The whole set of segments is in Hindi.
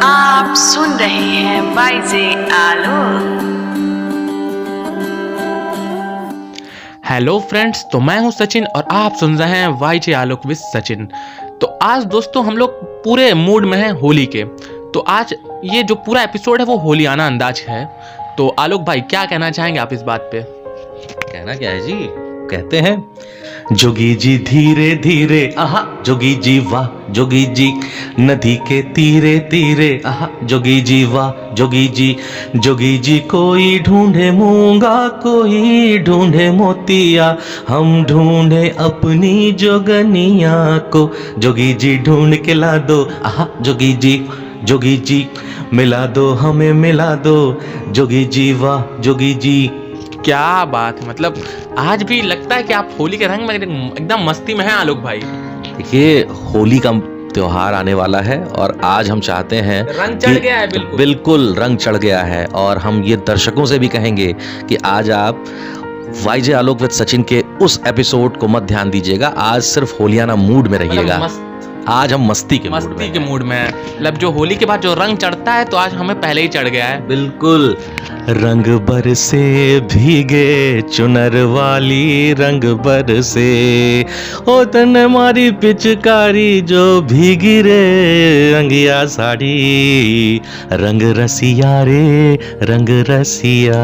आप सुन रहे हैं वाईजे आलोक। हेलो फ्रेंड्स, तो मैं हूं सचिन और आप सुन रहे हैं वाईजे आलोक विद सचिन। तो आज दोस्तों हम लोग पूरे मूड में हैं होली के। तो आज ये जो पूरा एपिसोड है वो होलियाना अंदाज है। तो आलोक भाई क्या कहना चाहेंगे आप इस बात पे? कहना क्या है जी, कहते हैं जोगी जी धीरे धीरे आहा जोगी जी वाह जोगी जी, नदी के तीरे तीरे आहा जोगी जी वाह जोगी जी कोई ढूंढे मूंगा कोई ढूंढे मोतिया, हम ढूंढे अपनी जोगनिया को, जोगी जी ढूंढ के ला दो आहा जोगी जी मिला दो हमें मिला दो, जोगी जी वाह जोगी जी। क्या बात है, मतलब आज भी लगता है कि आप होली के रंग में एकदम मस्ती में हैं आलोक भाई। देखिए होली का त्योहार आने वाला है और आज हम चाहते हैं रंग चढ़ गया है। बिल्कुल रंग चढ़ गया है और हम ये दर्शकों से भी कहेंगे कि आज आप वाईजे आलोक विद सचिन के उस एपिसोड को मत ध्यान दीजिएगा। आज सिर्फ होलियाना मूड में रहिएगा। आज हम मस्ती के मूड में हैं। मतलब जो होली के बाद जो रंग चढ़ता है तो आज हमें पहले ही चढ़ गया है। बिल्कुल। रंग बरसे भीगे चुनर वाली रंग बरसे, ओ तन मारी पिचकारी जो भीगी रे रंगिया साड़ी, रंग रसिया रे रंग रसिया,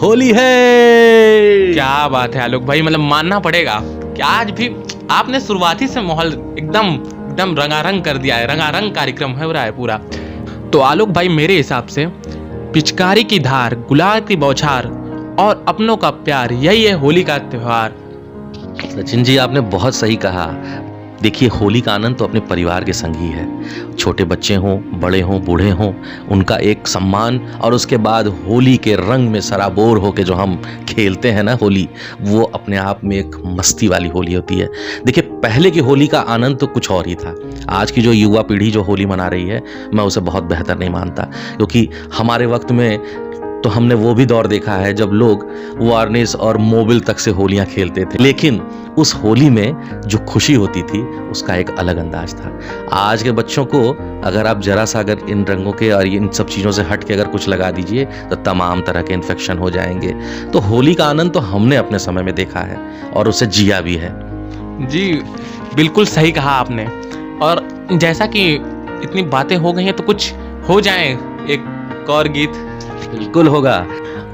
होली है। क्या बात है आलोक भाई, मतलब मानना पड़ेगा कि आज भी आपने शुरुआती से माहौल एकदम रंगारंग कर दिया है। रंगारंग कार्यक्रम हो रहा है पूरा। तो आलोक भाई मेरे हिसाब से पिचकारी की धार, गुलाल की बौछार और अपनों का प्यार, यही है होली का त्योहार। सचिन जी आपने बहुत सही कहा। देखिए होली का आनंद तो अपने परिवार के संग ही है। छोटे बच्चे हों, बड़े हों, बूढ़े हों, उनका एक सम्मान, और उसके बाद होली के रंग में सराबोर होके जो हम खेलते हैं ना होली, वो अपने आप में एक मस्ती वाली होली होती है। देखिए पहले की होली का आनंद तो कुछ और ही था। आज की जो युवा पीढ़ी जो होली मना रही है, मैं उसे बहुत बेहतर नहीं मानता, क्योंकि हमारे वक्त में तो हमने वो भी दौर देखा है जब लोग वार्निश और मोबिल तक से होलियां खेलते थे, लेकिन उस होली में जो खुशी होती थी उसका एक अलग अंदाज था। आज के बच्चों को अगर आप जरा सा अगर इन रंगों के और इन सब चीज़ों से हट के अगर कुछ लगा दीजिए तो तमाम तरह के इन्फेक्शन हो जाएंगे। तो होली का आनंद तो हमने अपने समय में देखा है और उसे जिया भी है। जी बिल्कुल सही कहा आपने। और जैसा कि इतनी बातें हो गई हैं तो कुछ हो जाए एक और गीत। बिल्कुल होगा।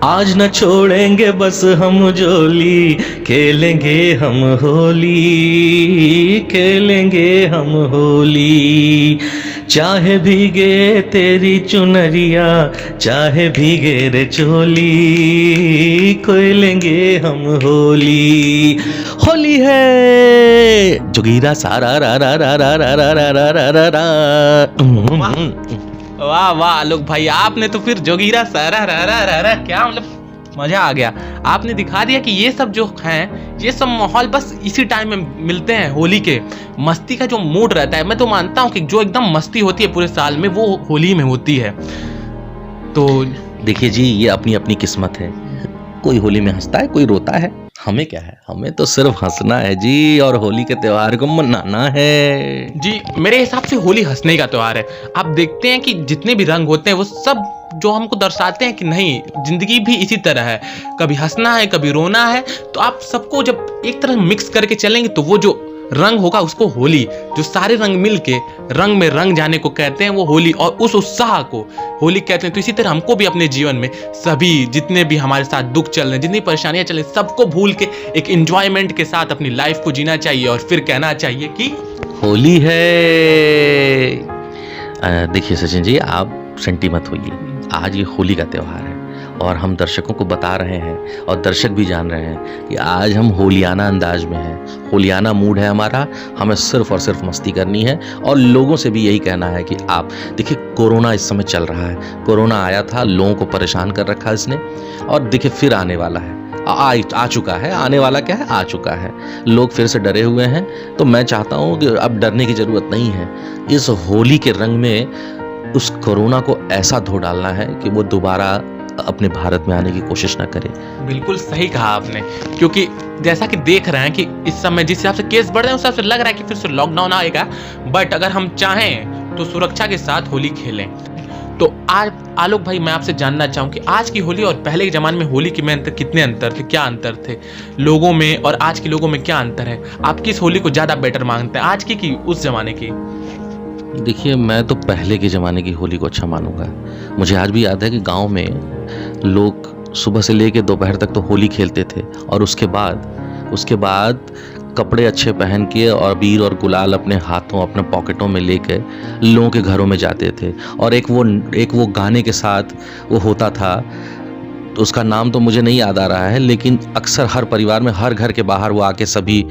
आज न छोड़ेंगे बस हम जोली, खेलेंगे हम होली, खेलेंगे हम होली, चाहे भीगे तेरी चुनरिया चाहे भीगे रे चोली, खेलेंगे हम होली, होली है। जोगीरा सारा रा रा रा रा रा रा रा रा रा रा। वाह वाह आलोक भाई, आपने तो फिर जोगीरा सारा रा क्या मतलब मजा आ गया। आपने दिखा दिया कि ये सब जो हैं, ये सब माहौल बस इसी टाइम में मिलते हैं। होली के मस्ती का जो मूड रहता है, मैं तो मानता हूँ कि जो एकदम मस्ती होती है पूरे साल में वो होली में होती है। तो देखिए जी ये अपनी अपनी किस्मत है। कोई होली में हंसता है, कोई रोता है, हमें क्या है, हमें तो सिर्फ हंसना है जी और होली के त्योहार को मनाना है जी। मेरे हिसाब से होली हंसने का त्योहार है। आप देखते हैं कि जितने भी रंग होते हैं वो सब जो हमको दर्शाते हैं कि नहीं, जिंदगी भी इसी तरह है, कभी हंसना है कभी रोना है। तो आप सबको जब एक तरह मिक्स करके चलेंगे तो वो जो रंग होगा उसको होली, जो सारे रंग मिल के रंग में रंग जाने को कहते हैं वो होली, और उस उत्साह को होली कहते हैं। तो इसी तरह हमको भी अपने जीवन में सभी जितने भी हमारे साथ दुख चल रहे हैं, जितनी परेशानियां चल रही हैं, सबको भूल के एक एंजॉयमेंट के साथ अपनी लाइफ को जीना चाहिए और फिर कहना चाहिए कि होली है। देखिए सचिन जी आप सेंटी मत होइए, आज ये होली का त्योहार है और हम दर्शकों को बता रहे हैं और दर्शक भी जान रहे हैं कि आज हम होलियाना अंदाज में हैं, होलियाना मूड है हमारा। हमें सिर्फ और सिर्फ मस्ती करनी है और लोगों से भी यही कहना है कि आप देखिए कोरोना इस समय चल रहा है। कोरोना आया था, लोगों को परेशान कर रखा इसने, और देखिए फिर आने वाला है, आ चुका है। आने वाला क्या है, आ चुका है। लोग फिर से डरे हुए हैं। तो मैं चाहता हूँ कि अब डरने की ज़रूरत नहीं है। इस होली के रंग में उस कोरोना को ऐसा धो डालना है कि वो दोबारा अपने भारत में आने की कोशिश ना करे। बिल्कुल सही कहा आपने, क्योंकि जैसा कि देख रहे हैं कि इस समय जिस हिसाब से केस बढ़ रहे हैं उस हिसाब से लग रहा है कि फिर से लॉकडाउन आएगा। बट अगर हम चाहें तो सुरक्षा के साथ होली खेलें। तो आज आलोक भाई मैं आपसे जानना चाहूँ कि आज की होली और पहले के ज़माने में होली के में अंतर, कितने अंतर थे, क्या अंतर थे लोगों में और आज के लोगों में, क्या अंतर है? आप किस होली को ज़्यादा बेटर मानते हैं, आज की कि उस ज़माने की? देखिए, मैं तो पहले के ज़माने की होली को अच्छा मानूंगा। मुझे आज भी याद है कि गांव में लोग सुबह से लेकर दोपहर तक तो होली खेलते थे और उसके बाद कपड़े अच्छे पहन के और अबीर और गुलाल अपने हाथों, अपने पॉकेटों में लेके लोगों के घरों में जाते थे। और एक वो गाने के साथ वो होता था, तो उसका नाम तो मुझे नहीं याद आ रहा है, लेकिन अक्सर हर परिवार में, हर घर के बाहर वो आके सभी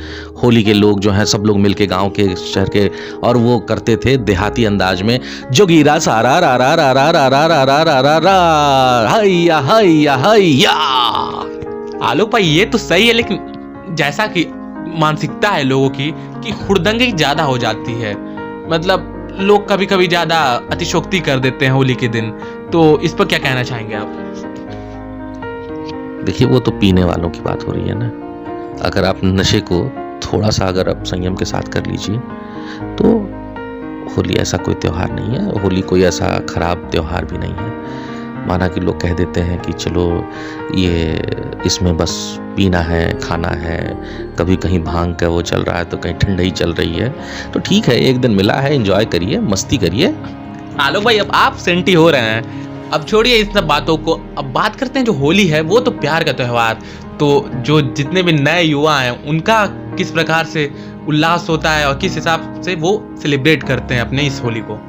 होली के लोग जो हैं सब लोग मिलके गांव के, शहर के, और वो करते थे देहाती अंदाज में, जोगीरा सारा रा रा रा रा रा रा रा रा रा रा रा हैया हैया हैया। आलोक भाई ये तो सही है, लेकिन जैसा कि मानसिकता है लोगों की कि हुड़दंगी ज़्यादा हो जाती है, मतलब लोग कभी कभी ज़्यादा अतिशोक्ति कर देते हैं होली के दिन, तो इस पर क्या कहना चाहेंगे आप? देखिए, वो तो पीने वालों की बात हो रही है ना। अगर आप नशे को थोड़ा सा अगर आप संयम के साथ कर लीजिए तो होली ऐसा कोई त्यौहार नहीं है, होली कोई ऐसा खराब त्यौहार भी नहीं है। माना कि लोग कह देते हैं कि चलो ये इसमें बस पीना है, खाना है, कभी कहीं भांग का वो चल रहा है तो कहीं ठंडाई चल रही है, तो ठीक है, एक दिन मिला है, एंजॉय करिए, मस्ती करिए। आलोक भाई अब आप सेंटी हो रहे हैं, अब छोड़िए इस सब बातों को, अब बात करते हैं जो होली है वो तो प्यार का त्यौहार। तो जो जितने भी नए युवा हैं उनका किस प्रकार से उल्लास होता है और किस हिसाब से वो सेलिब्रेट करते हैं अपने इस होली को?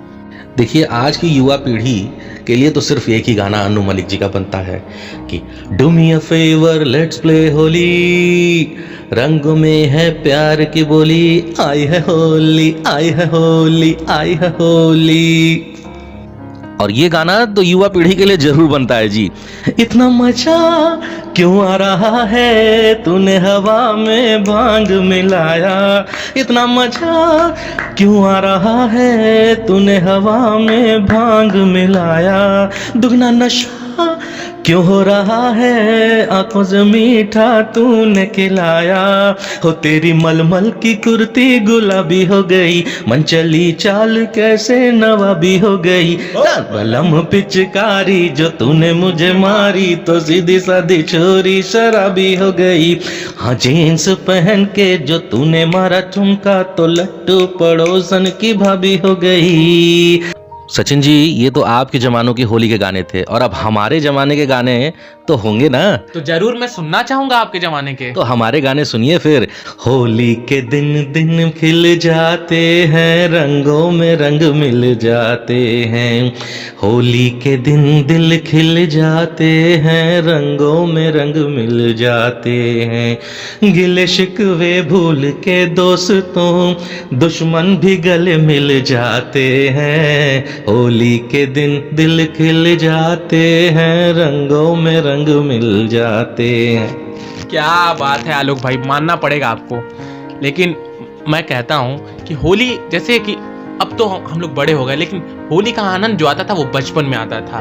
देखिए, आज की युवा पीढ़ी के लिए तो सिर्फ एक ही गाना अनु मलिक जी का बनता है कि do me a favour let's play Holi, रंगों में है प्यार की बोली, आई है होली आई है होली आई है होली। और ये गाना तो युवा पीढ़ी के लिए जरूर बनता है जी। इतना मजा क्यों आ रहा है, तूने हवा में भांग मिलाया, इतना मजा क्यों आ रहा है, तूने हवा में भांग मिलाया, दुगना नशा क्यों हो रहा है, आंखों से मीठा तूने खिलाया, हो तेरी मलमल की कुर्ती गुलाबी हो गई, मन चली चाल कैसे नवाबी हो गई, बलम पिचकारी जो तूने मुझे मारी, तो सीधी सादी छोरी शराबी हो गई, हाँ जीन्स पहन के जो तूने मारा ठुमका, तो लट्टू पड़ोसन की भाभी हो गई। सचिन जी, ये तो आपके जमानों की होली के गाने थे, और अब हमारे जमाने के गाने तो होंगे ना। तो जरूर मैं सुनना चाहूंगा आपके जमाने के। तो हमारे गाने सुनिए फिर। होली के दिन दिन खिल जाते हैं, रंगों में रंग मिल जाते हैं, होली के दिन दिल खिल जाते हैं, रंगों में रंग मिल जाते हैं, गिले शिकवे भूल के दोस्तों, दुश्मन भी गले मिल जाते हैं, होली के दिन दिल खिल जाते हैं, रंगों में रंग मिल जाते हैं। क्या बात है आलोक भाई, मानना पड़ेगा आपको। लेकिन मैं कहता हूँ कि होली, जैसे कि अब तो हम लोग बड़े हो गए, लेकिन होली का आनंद जो आता था वो बचपन में आता था,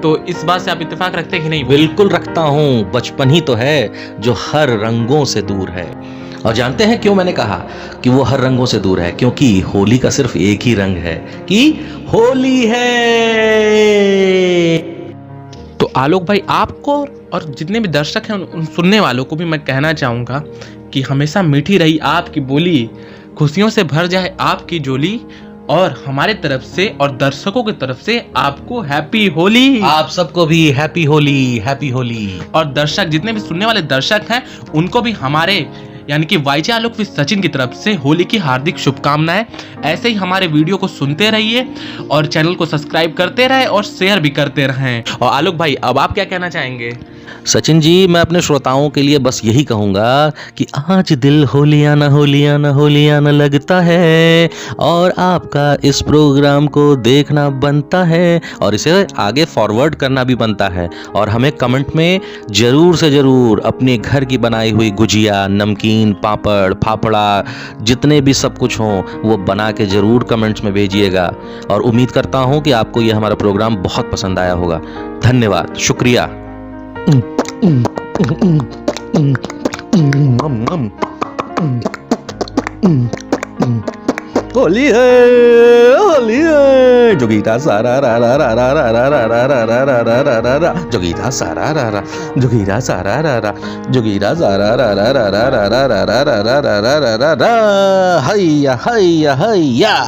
तो इस बात से आप इत्तेफाक रखते हैं कि नहीं? बिल्कुल रखता हूँ, बचपन ही तो है जो हर रंगों से दूर है। और जानते हैं क्यों मैंने कहा कि वो हर रंगों से दूर है? क्योंकि होली का सिर्फ एक ही रंग है कि होली है। तो आलोक भाई आपको और जितने भी दर्शक हैं उन सुनने वालों को भी मैं कहना चाहूँगा कि हमेशा मीठी रही आपकी बोली, खुशियों से भर जाए आपकी जोली, और हमारे तरफ से और दर्शकों की तरफ से आपको हैप्पी होली। आप सबको भी हैप्पी होली, हैप्पी होली। और दर्शक, जितने भी सुनने वाले दर्शक हैं उनको भी हमारे यानी कि वाईजे आलोक विद सचिन की तरफ से होली की हार्दिक शुभकामनाएं। ऐसे ही हमारे वीडियो को सुनते रहिए और चैनल को सब्सक्राइब करते रहे और शेयर भी करते रहें। और आलोक भाई अब आप क्या कहना चाहेंगे? सचिन जी, मैं अपने श्रोताओं के लिए बस यही कहूँगा कि आज दिल होलियाना होलियाना होलियाना लगता है, और आपका इस प्रोग्राम को देखना बनता है और इसे आगे फॉरवर्ड करना भी बनता है, और हमें कमेंट में ज़रूर से ज़रूर अपने घर की बनाई हुई गुजिया, नमकीन, पापड़, फाफड़ा, जितने भी सब कुछ हों वो बना के ज़रूर कमेंट्स में भेजिएगा। और उम्मीद करता हूँ कि आपको यह हमारा प्रोग्राम बहुत पसंद आया होगा। धन्यवाद, शुक्रिया। होली है, होली है। जोगीरा सारा रा रा रा रा रा रा रा रा रा रा रा रा रा रा रा, जोगीरा सारा रा रा, जोगीरा सारा रा रा, जोगीरा सारा रा रा रा रा रा रा रा रा रा रा रा रा रा रा, हैया हैया हैया।